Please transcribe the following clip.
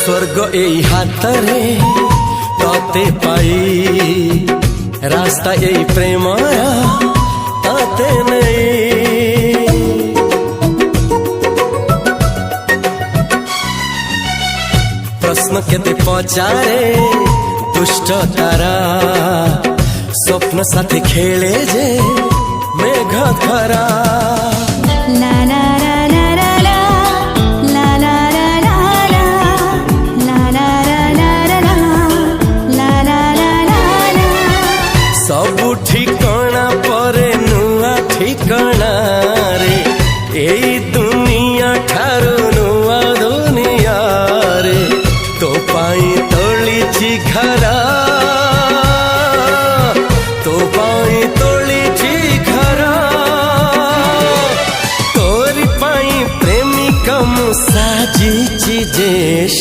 स्वर्ग एई हातरे तते पाई रास्ता एई प्रेमया तते नहीं। प्रश्न केते पचारे दुष्ट तारा स्वप्न साथी खेले जे मेघ खरा। ला ला ला ला ला ला ला ला ला ला ला ला ला ला। सबु ठिकाना परे नुआ ठिकाना रे एई दुनिया ठारू नुआ दुनिया रे। तो पाई तोलिछि घरा तो पाई तोलिछि घरा तोरी पाई प्रेमिका मु साजिछि जे।